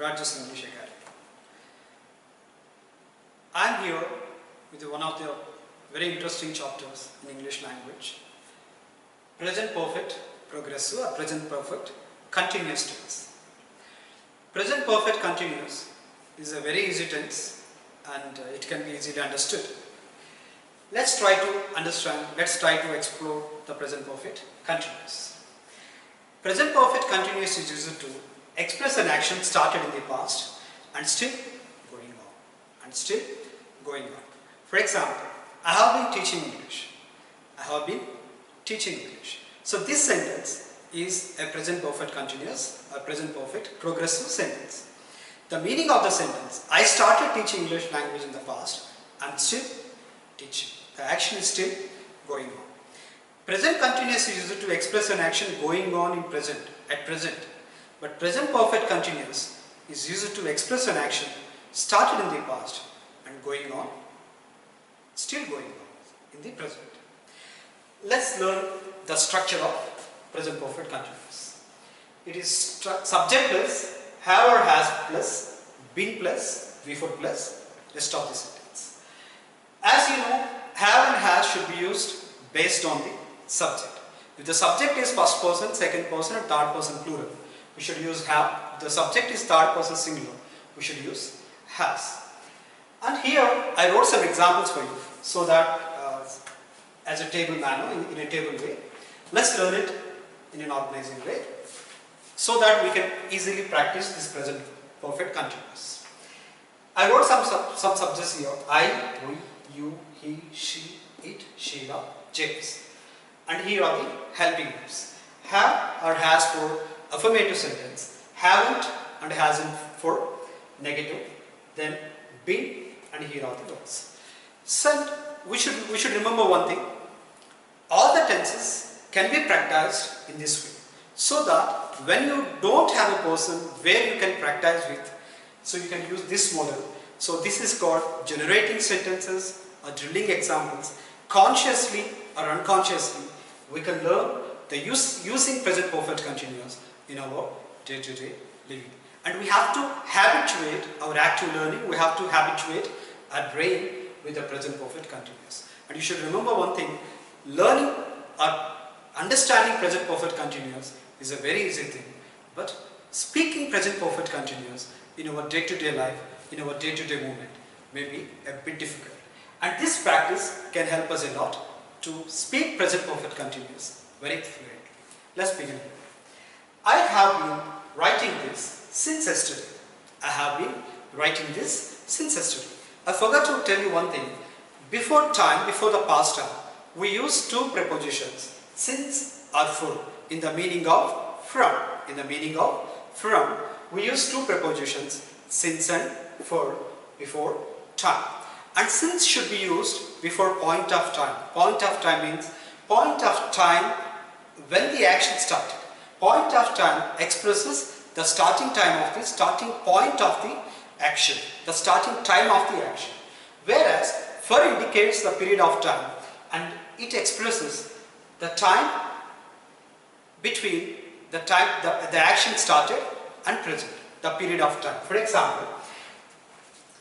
Rogers English Academy. I am here with one of the very interesting chapters in English language, present perfect progressive or present perfect continuous tense. Present perfect continuous is a very easy tense and it can be easily understood. Let's try to explore the present perfect continuous. Present perfect continuous is used to express an action started in the past and still going on. For example, I have been teaching English. So this sentence is a present perfect continuous, a present perfect progressive sentence. The meaning of the sentence: I started teaching English language in the past, I am still teaching. The action is still going on. Present continuous is used to express an action going on in present, at present. But present perfect continuous is used to express an action started in the past and going on, still going on in the present. Let's learn the structure of present perfect continuous. It is subject plus, have or has plus, been plus, before plus, rest of the sentence. As you know, have and has should be used based on the subject. If the subject is first person, second person and third person plural, we should use have. If the subject is third person singular, we should use has. And here I wrote some examples for you so that as a table manner, in a table way. Let's learn it in an organizing way so that we can easily practice this present perfect continuous. I wrote some subjects here: I, we, you, he, she, it, Sheila, James. And here are the helping verbs. Have or has for affirmative sentence, haven't and hasn't for negative, then been, and here are the verbs. So we should remember one thing: all the tenses can be practiced in this way, so that when you don't have a person where you can practice with, so you can use this model. So this is called generating sentences or drilling examples. Consciously or unconsciously, we can learn the using present perfect continuous in our day-to-day living. And we have to habituate our active learning, we have to habituate our brain with the present perfect continuous. And you should remember one thing: learning or understanding present perfect continuous is a very easy thing, but speaking present perfect continuous in our day-to-day life, in our day-to-day movement, may be a bit difficult. And this practice can help us a lot to speak present perfect continuous very fluently. Let's begin. I have been writing this since yesterday. I have been writing this since yesterday. I forgot to tell you one thing. Before time, before the past time, we use two prepositions, since or for, in the meaning of from. In the meaning of from, we use two prepositions, since and for, before time. And since should be used before point of time. Point of time means point of time when the action started. Point of time expresses the starting time of the starting point of the action, the starting time of the action. Whereas for indicates the period of time and it expresses the time between the time the action started and present, the period of time. For example,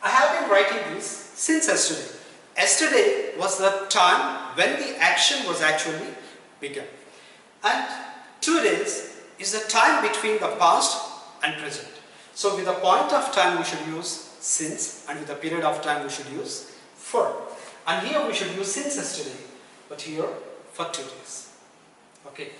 I have been writing this since yesterday. Yesterday was the time when the action was actually begun. And 2 days is the time between the past and present. So with the point of time we should use since, and with the period of time we should use for. And here we should use since yesterday, but here for 2 days. Okay.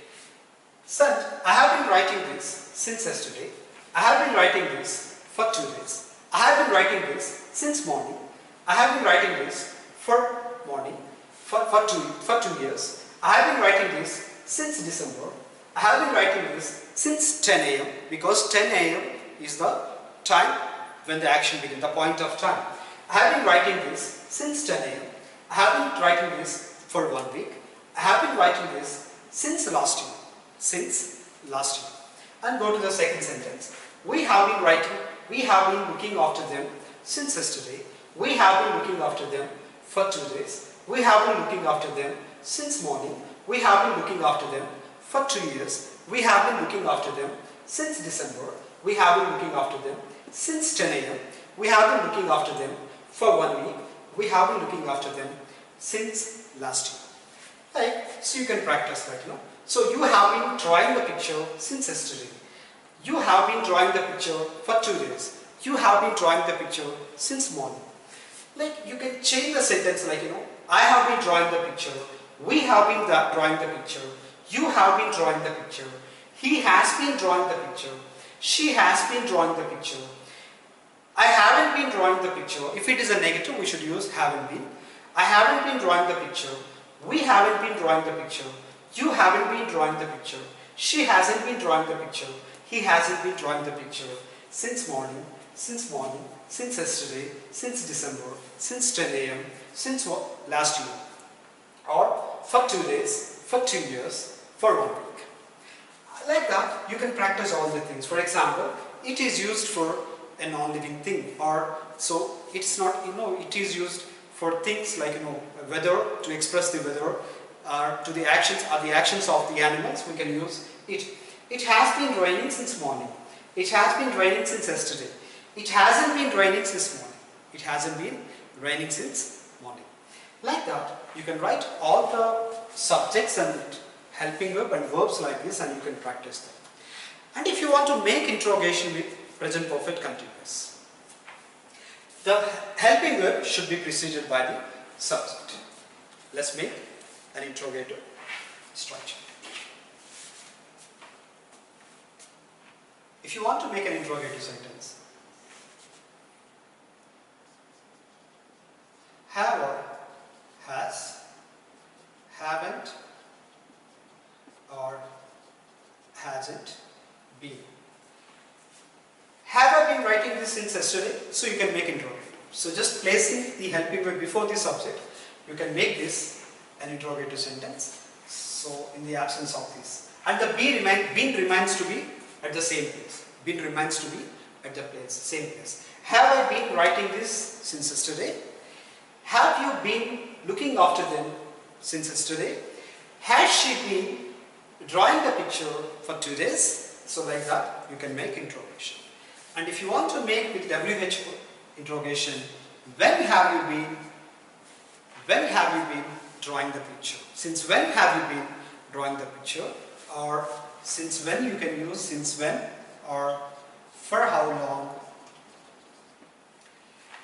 So I have been writing this since yesterday. I have been writing this for 2 days. I have been writing this since morning. I have been writing this for morning, for 2 years. I have been writing this since December. I have been writing this since 10 a.m. because 10 a.m. is the time when the action begins, the point of time. I have been writing this since 10 a.m. I have been writing this for 1 week. I have been writing this since last year. And go to the second sentence. We have been looking after them since yesterday. We have been looking after them for 2 days. We have been looking after them since morning. We have been looking after them for 2 years. We have been looking after them since December. We have been looking after them since 10 a.m. We have been looking after them for 1 week. We have been looking after them since last year. Right? So you can practice that, So you have been drawing the picture since yesterday. You have been drawing the picture for 2 days. You have been drawing the picture since morning. Like you can change the sentence like, I have been drawing the picture. We have been drawing the picture. You have been drawing the picture. He has been drawing the picture. She has been drawing the picture. I haven't been drawing the picture. If it is a negative, we should use haven't been. I haven't been drawing the picture. We haven't been drawing the picture. You haven't been drawing the picture. She hasn't been drawing the picture. He hasn't been drawing the picture. Since morning, since yesterday, since December, since 10 a.m., since last year. Or for 2 days, for 2 years, for 1 week. Like that, you can practice all the things. For example, it is used for a non-living thing, or so it's not, it is used for things like, weather, to express the weather, or to the actions of the animals, we can use it. It has been raining since morning. It has been raining since yesterday. It hasn't been raining since morning. It hasn't been raining since morning. Like that, you can write all the subjects and helping verb and verbs like this, and you can practice them. And if you want to make interrogation with present perfect continuous, the helping verb should be preceded by the subject. Let's make an interrogative structure. If you want to make an interrogative sentence, have or has, haven't or hasn't been. Have I been writing this since yesterday? So you can make interrogative. So just placing the helping verb before the subject, you can make this an interrogative sentence. So in the absence of this. And the been remains to be at the same place. Been remains to be at the same place. Have I been writing this since yesterday? Have you been looking after them since yesterday? Has she been drawing the picture for 2 days? So like that, you can make interrogation. And if you want to make with WH interrogation, when have you been drawing the picture? Since when have you been drawing the picture? Or since when, you can use since when, or for how long.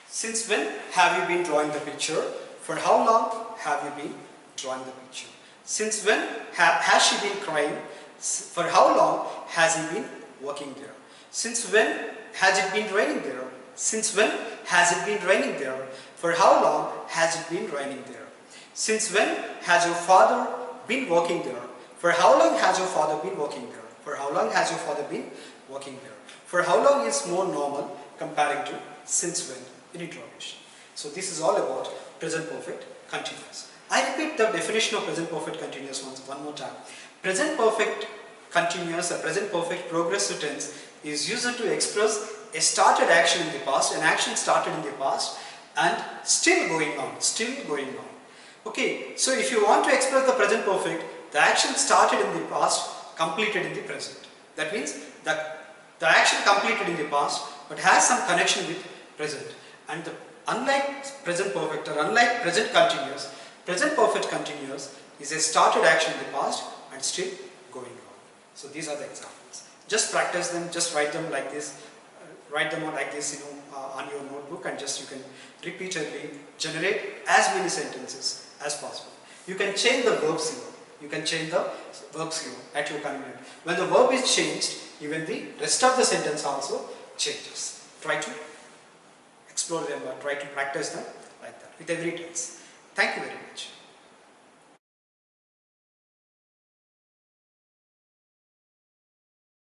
Since when have you been drawing the picture? For how long have you been drawing the picture? Since when has she been crying? For how long has he been working there? Since when has it been raining there? Since when has it been raining there? For how long has it been raining there? Since when has your father been working there? For how long has your father been working there? For how long has your father been working there? For how long is more normal comparing to since when in interrogation. So this is all about present perfect continuous. I repeat the definition of present perfect continuous one more time. Present perfect continuous or present perfect progressive tense is used to express a started action in the past, an action started in the past and still going on. Okay, so if you want to express the present perfect, the action started in the past, completed in the present. That means the action completed in the past but has some connection with present. And unlike present perfect or unlike present perfect continuous is a started action in the past and still going on. So these are the examples. Just practice them, just write them like this, on your notebook, and just you can repeatedly generate as many sentences as possible. You can change the verbs here. At your convenience. When the verb is changed, even the rest of the sentence also changes. Try to explore them or try to practice them like that with every tense. Thank you very much.